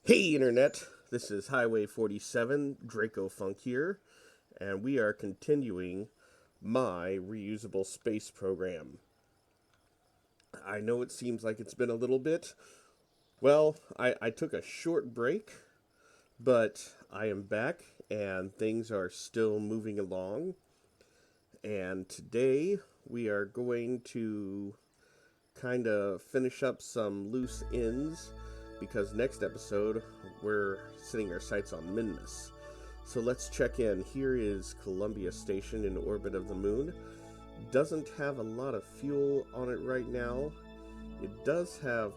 Hey Internet, this is Highway 47, Dracofunk here, and we are continuing my reusable space program. I know it seems like it's been a little bit. Well, I took a short break, but I am back and things are still moving along. And today we are going to kind of finish up some loose ends because next episode we're setting our sights on Minmus. So let's check in. Here is Columbia Station in orbit of the moon. Doesn't have a lot of fuel on it right now. It does have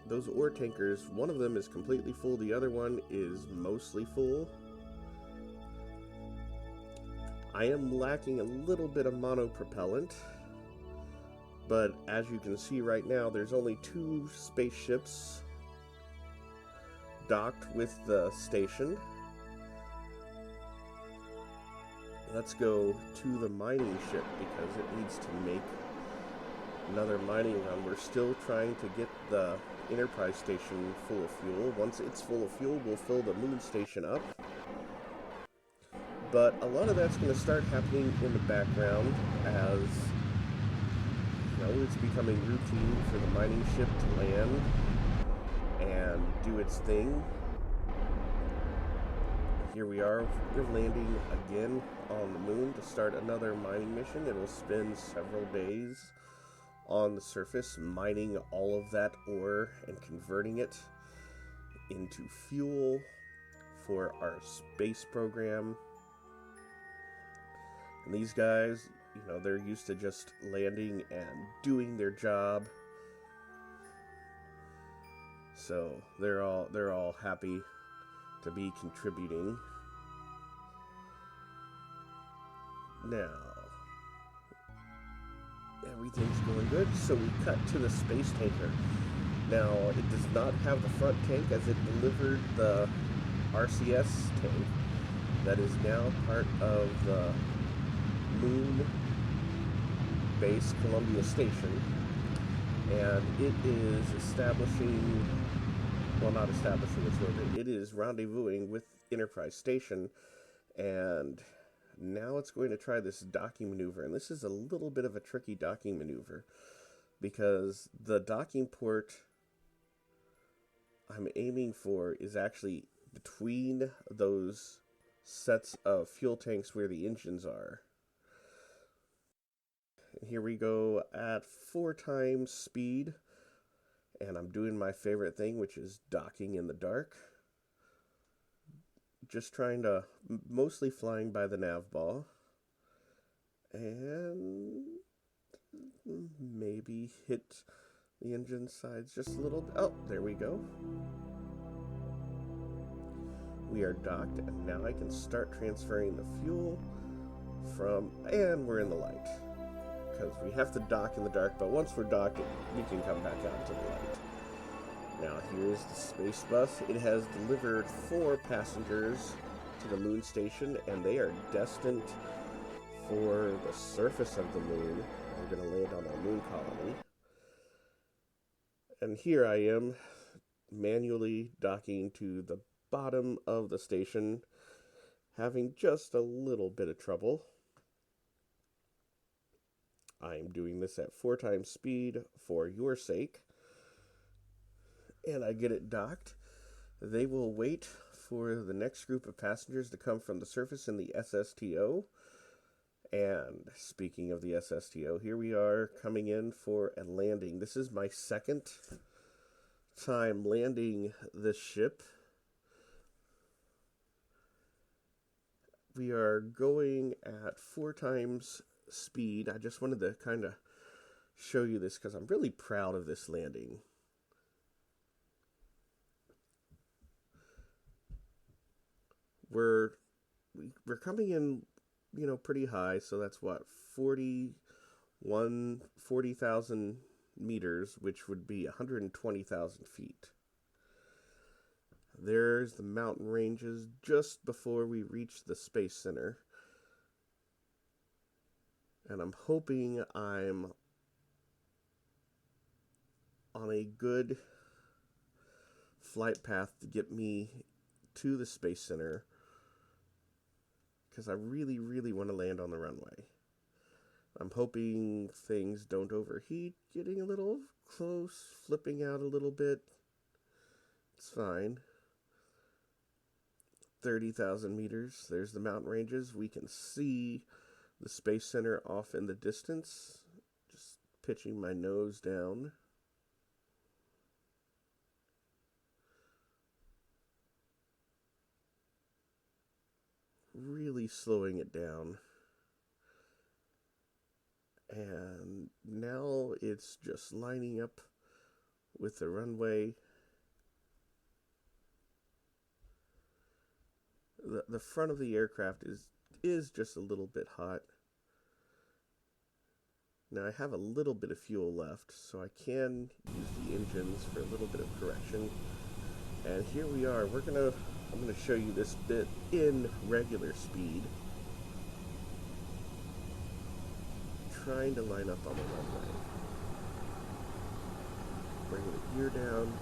those ore tankers. One of them is completely full, the other one is mostly full. I am lacking a little bit of monopropellant, but as you can see right now, there's only 2 spaceships docked with the station. Let's go to the mining ship because it needs to make another mining run. We're still trying to get the Enterprise station full of fuel. Once it's full of fuel, we'll fill the moon station up. But a lot of that's going to start happening in the background as it's becoming routine for the mining ship to land and do its thing. Here we are, we're landing again on the moon to start another mining mission. It'll spend several days on the surface mining all of that ore and converting it into fuel for our space program. And these guys, they're used to just landing and doing their job. So they're all happy to be contributing. Now, everything's going good, so we cut to the space tanker. Now, it does not have the front tank as it delivered the RCS tank that is now part of the moon base Columbia Station, and it is not establishing its orbit, it is rendezvousing with Enterprise Station, and now it's going to try this docking maneuver. And this is a little bit of a tricky docking maneuver because the docking port I'm aiming for is actually between those sets of fuel tanks where the engines are. And here we go at 4 times speed, and I'm doing my favorite thing, which is docking in the dark. Just trying to, mostly flying by the nav ball, and maybe hit the engine sides just a little bit. Oh, there we go. We are docked, and now I can start transferring the fuel and we're in the light. Because we have to dock in the dark, but once we're docked, we can come back out into the light. Now here's the space bus. It has delivered 4 passengers to the moon station, and they are destined for the surface of the moon. They're going to land on our moon colony. And here I am, manually docking to the bottom of the station, having just a little bit of trouble. I am doing this at 4 times speed for your sake. And I get it docked. They will wait for the next group of passengers to come from the surface in the SSTO. And speaking of the SSTO, here we are coming in for a landing. This is my second time landing this ship. We are going at 4 times speed. I just wanted to kind of show you this because I'm really proud of this landing. We're coming in, pretty high, so that's what, 40,000 meters, which would be 120,000 feet. There's the mountain ranges just before we reach the Space Center. And I'm hoping I'm on a good flight path to get me to the Space Center, because I really, really want to land on the runway. I'm hoping things don't overheat, getting a little close, flipping out a little bit. It's fine. 30,000 meters. There's the mountain ranges. We can see the Space Center off in the distance. Just pitching my nose down. Really slowing it down. And now it's just lining up with the runway. The front of the aircraft is just a little bit hot. Now I have a little bit of fuel left, so I can use the engines for a little bit of correction. And here we are. I'm gonna show you this bit in regular speed. Trying to line up on the runway. Bringing the gear down.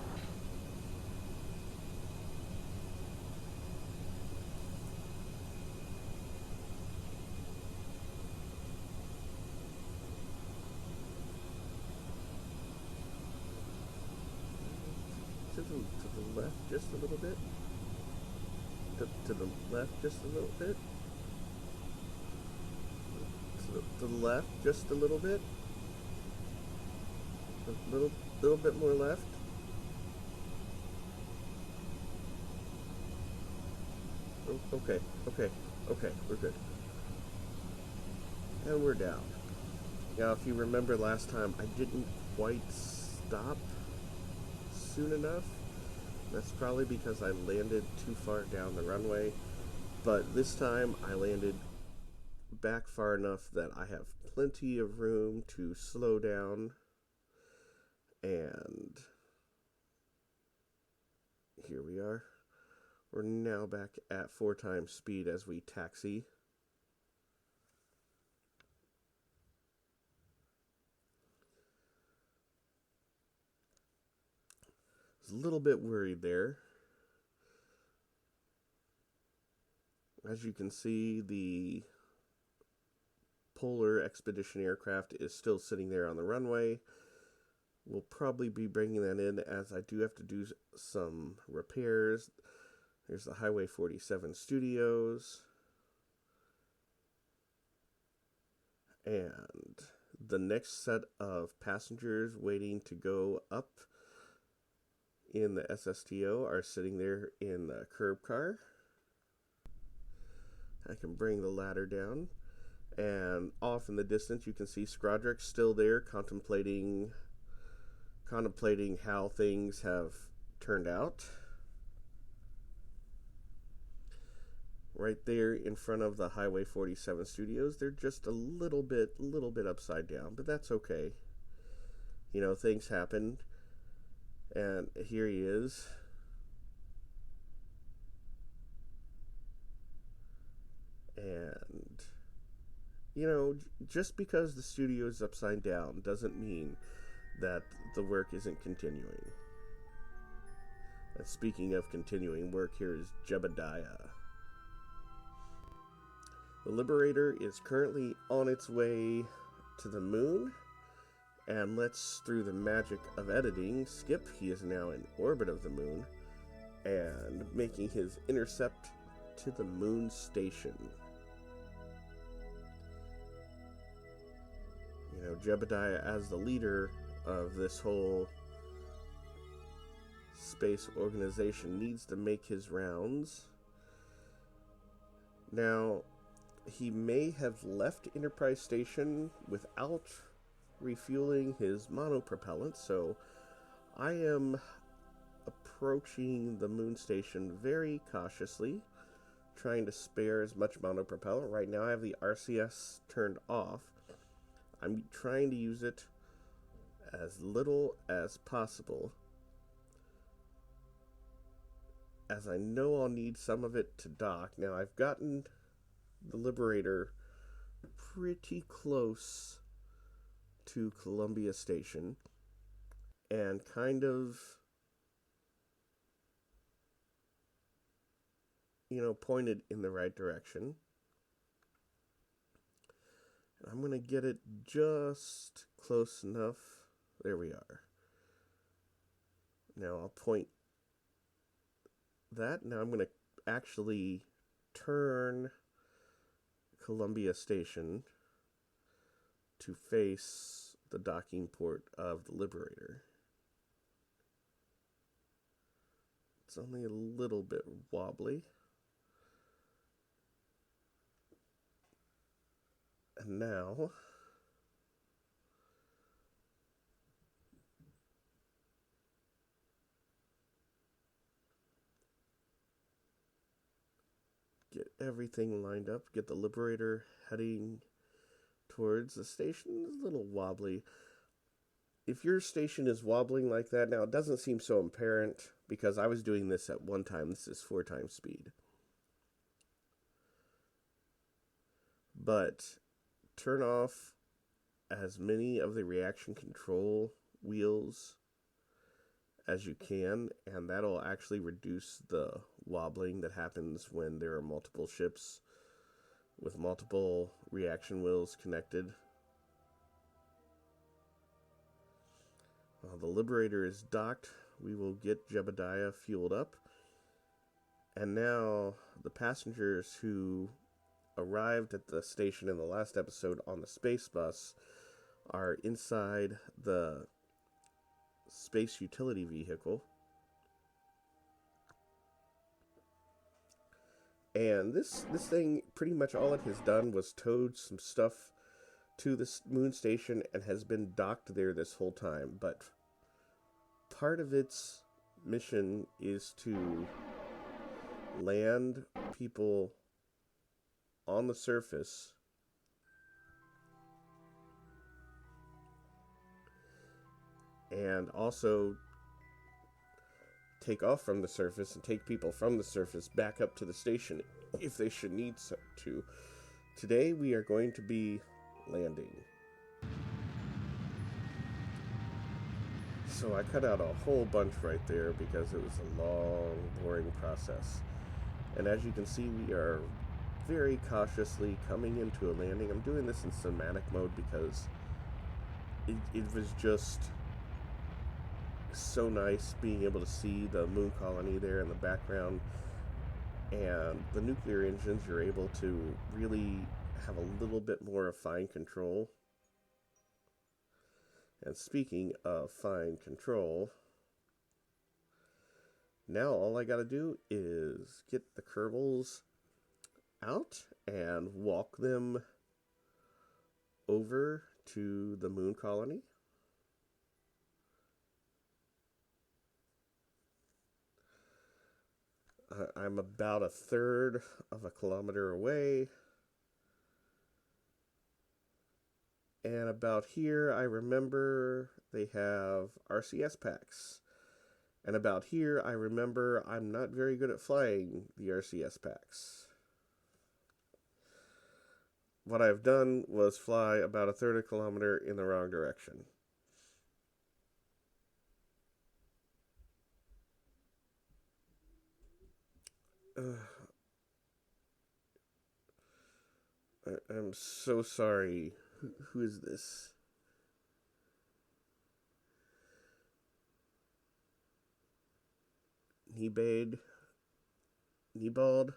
To the left just a little bit. To the left just a little bit. To the left just a little bit. A little bit more left. Okay, we're good. And we're down. Now, if you remember last time, I didn't quite stop soon enough. That's probably because I landed too far down the runway. But this time, I landed back far enough that I have plenty of room to slow down. And here we are. We're now back at 4 times speed as we taxi. I was a little bit worried there. As you can see, the Polar Expedition aircraft is still sitting there on the runway. We'll probably be bringing that in, as I do have to do some repairs. There's the Highway 47 studios. And the next set of passengers waiting to go up in the SSTO are sitting there in the curb car. I can bring the ladder down. And off in the distance, you can see Skrodrick still there, contemplating how things have turned out. Right there in front of the Highway 47 studios, they're just a little bit upside down, but that's okay. You know, things happen. And here he is. And you know, just because the studio is upside down doesn't mean that the work isn't continuing. And speaking of continuing work, here is Jebediah. The Liberator is currently on its way to the moon, and let's, through the magic of editing, skip. He is now in orbit of the moon and making his intercept to the moon station. You know, Jebediah, as the leader of this whole space organization, needs to make his rounds. Now, he may have left Enterprise Station without refueling his monopropellant, so I am approaching the moon station very cautiously, trying to spare as much monopropellant. Right now I have the RCS turned off. I'm trying to use it as little as possible, as I know I'll need some of it to dock. Now, I've gotten the Liberator pretty close to Columbia Station, and kind of pointed in the right direction. I'm going to get it just close enough. There we are. Now I'll point that. Now I'm going to actually turn Columbia Station to face the docking port of the Liberator. It's only a little bit wobbly. And now get everything lined up, get the Liberator heading towards the station. It's a little wobbly. If your station is wobbling like that, now it doesn't seem so apparent because I was doing this at 1 time. This is 4 times speed. But turn off as many of the reaction control wheels as you can, and that'll actually reduce the wobbling that happens when there are multiple ships with multiple reaction wheels connected. The Liberator is docked. We will get Jebediah fueled up. And now the passengers who arrived at the station in the last episode on the space bus are inside the space utility vehicle. And this thing, pretty much all it has done was towed some stuff to the moon station and has been docked there this whole time. But part of its mission is to land people on the surface and also take off from the surface and take people from the surface back up to the station if they should need to. Today we are going to be landing. So I cut out a whole bunch right there because it was a long, boring process. And as you can see, we are very cautiously coming into a landing. I'm doing this in cinematic mode because it was just so nice being able to see the moon colony there in the background, and the nuclear engines. You're able to really have a little bit more of fine control. And speaking of fine control, now all I gotta do is get the Kerbals out and walk them over to the moon colony. I'm about 1/3 of a kilometer away. And about here, I remember they have RCS packs. And about here, I remember I'm not very good at flying the RCS packs. What I've done was fly about 1/3 of a kilometer in the wrong direction. I'm so sorry. Who is this? Nebald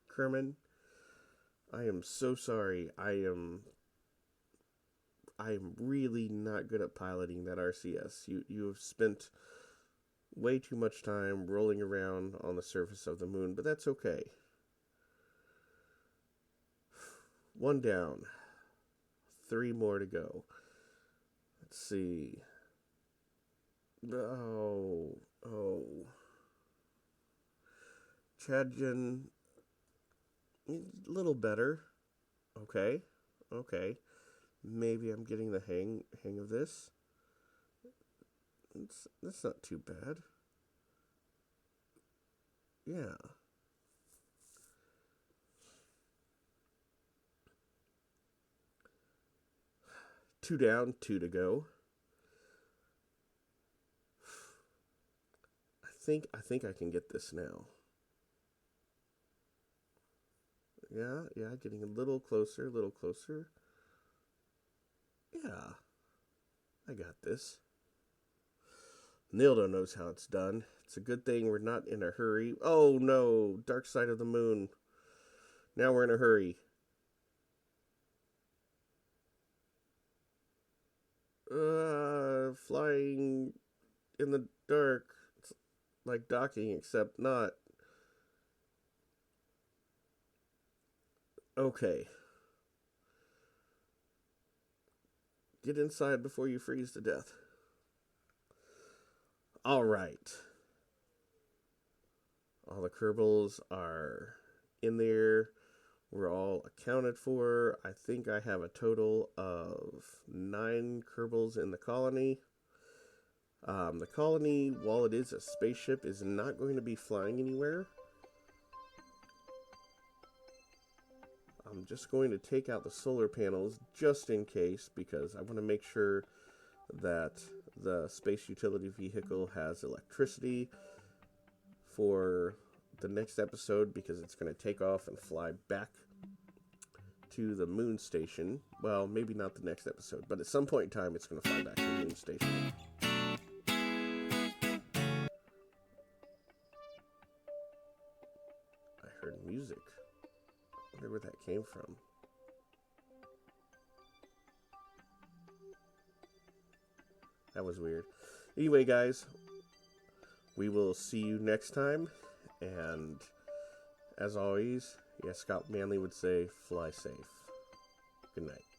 Kerman. I am so sorry. I am really not good at piloting that RCS. You have spent way too much time rolling around on the surface of the moon, but that's okay. 1 down. 3 more to go. Let's see. Oh. Chadjan, a little better. Okay. Maybe I'm getting the hang of this. That's not too bad. Yeah. Two down, 2 to go. I think I can get this now. Yeah, getting a little closer, a little closer. Yeah, I got this. Nildo knows how it's done. It's a good thing we're not in a hurry. Oh no, dark side of the moon. Now we're in a hurry. Flying in the dark. It's like docking, except not. Okay. Get inside before you freeze to death. Alright. All the Kerbals are in there. We're all accounted for. I think I have a total of 9 Kerbals in the colony. The colony, while it is a spaceship, is not going to be flying anywhere. I'm just going to take out the solar panels just in case, because I want to make sure that the space utility vehicle has electricity for the next episode, because it's going to take off and fly back to the moon station. Well, maybe not the next episode, but at some point in time it's going to fly back to the moon station. I heard music. I wonder where that came from. That was weird. Anyway, guys, we will see you next time. And as always, yes, Scott Manley would say, fly safe. Good night.